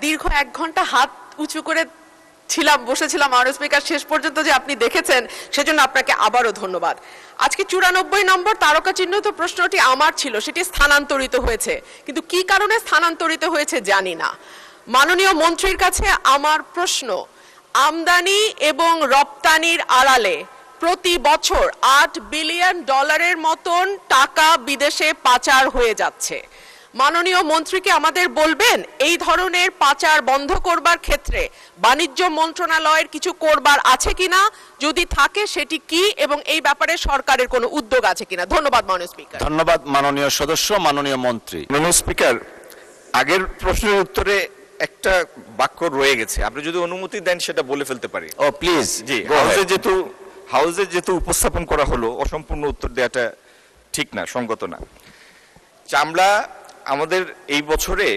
দীর্ঘ 1 ঘন্টা হাত উঁচু করে ছিলাম, বসেছিলাম মাননীয় স্পিকার, শেষ পর্যন্ত যে আপনি দেখেছেন সেজন্য আপনাকে আবারও ধন্যবাদ। আজকে 94 নম্বর তারকা চিহ্নিত প্রশ্নটি আমার ছিল, সেটি স্থানান্তরিত হয়েছে, কিন্তু কি কারণে স্থানান্তরিত হয়েছে জানি না। মাননীয় মন্ত্রীর কাছে আমার প্রশ্ন, আমদানি এবং রপ্তানির আড়ালে প্রতি বছর $8 বিলিয়ন মতন টাকা বিদেশে পাচার হয়ে যাচ্ছে। মাননীয় মন্ত্রীকে আমাদের বলবেন এই ধরনের পাচার বন্ধ করবার ক্ষেত্রে বাণিজ্য মন্ত্রণালয়ের কিছু করবার আছে কিনা, যদি থাকে সেটি কি, এবং এই ব্যাপারে সরকারের কোনো উদ্যোগ আছে কিনা। ধন্যবাদ মাননীয় স্পিকার। ধন্যবাদ মাননীয় সদস্য। মাননীয় মন্ত্রী। মাননীয় স্পিকার, আগের প্রশ্নের উত্তরে একটা বাক্য রয়ে গেছে, আপনি যদি অনুমতি দেন সেটা বলে ফেলতে পারি। ও প্লিজ। জি, হাউসে যেহেতু উপস্থাপন করা হলো, অসম্পূর্ণ উত্তর দেওয়াটা ঠিক না, সঙ্গত না। চামড়া আমাদের এই বছরে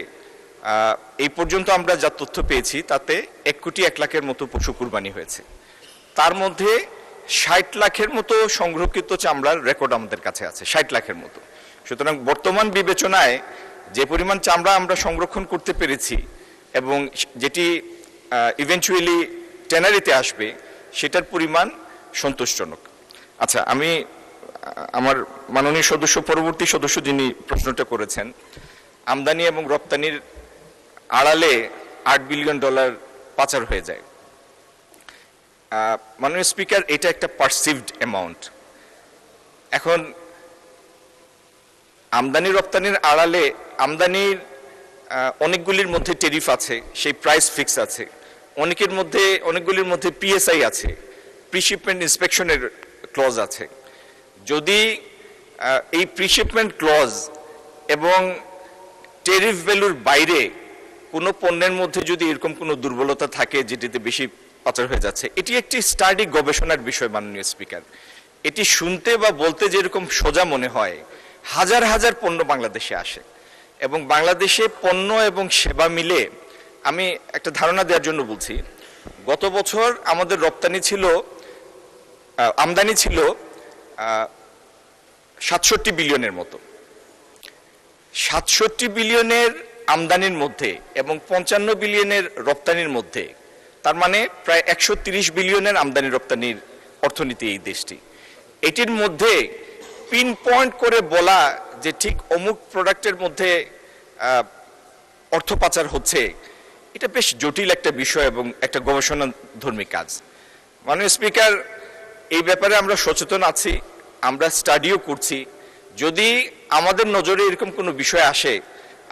এই পর্যন্ত আমরা যা তথ্য পেয়েছি তাতে 1,01,00,000 মতো পশু কুরবানি হয়েছে। তার মধ্যে 60 লাখের মতো সংরক্ষিত চামড়ার রেকর্ড আমাদের কাছে আছে, 60 লাখের মতো। সুতরাং বর্তমান বিবেচনায় যে পরিমাণ চামড়া আমরা সংরক্ষণ করতে পেরেছি এবং যেটি ইভেন্চুয়ালি ট্যানারিতে আসবে সেটার পরিমাণ সন্তোষজনক। আচ্ছা, আমি আমার মাননীয় সদস্য, পরবর্তী সদস্য যিনি প্রশ্নটা করেছেন, আমদানি এবং রপ্তানির আড়ালে $8 বিলিয়ন পাচার হয়ে যায়। মাননীয় স্পিকার, এটা একটা পারসিভড অ্যামাউন্ট। এখন আমদানি রপ্তানির আড়ালে আমদানির অনেকগুলির মধ্যে টেরিফ আছে, সেই প্রাইস ফিক্স আছে, অনেকগুলির মধ্যে পিএসআই আছে, প্রিশিপমেন্ট ইন্সপেকশনের ক্লজ আছে। যদি এই প্রিশিপমেন্ট ক্লজ এবং টেরিফ ভ্যালুর বাইরে কোনো পণ্যের মধ্যে যদি এরকম কোনো দুর্বলতা থাকে যেটিতে বেশি পাচার হয়ে যাচ্ছে, এটি একটি স্টাডি, গবেষণার বিষয় মাননীয় স্পিকার। এটি শুনতে বা বলতে যেরকম সোজা মনে হয়, হাজার হাজার পণ্য বাংলাদেশে আসে এবং বাংলাদেশে পণ্য এবং সেবা মিলে, আমি একটা ধারণা দেওয়ার জন্য বলছি, গত বছর আমাদের আমদানি ছিল 67 বিলিয়নের মতো। 67 বিলিয়নের আমদানির মধ্যে এবং 55 বিলিয়নের রপ্তানির মধ্যে, তার মানে প্রায় 130 বিলিয়নের আমদানি রপ্তানির অর্থনীতি এই দেশটি। এটির মধ্যে পিন পয়েন্ট করে বলা যে ঠিক অমুক প্রোডাক্টের মধ্যে অর্থ পাচার হচ্ছে, এটা বেশ জটিল একটা বিষয় এবং একটা গবেষণাধর্মী কাজ। মাননীয় স্পিকার, এই ব্যাপারে আমরা সচেতন আছি, আমরা স্টাডিও করছি। যদি আমাদের নজরে এরকম কোনো বিষয় আসে,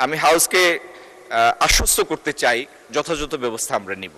আমি হাউসকে আশ্বস্ত করতে চাই, যথাযথ ব্যবস্থা আমরা নিব।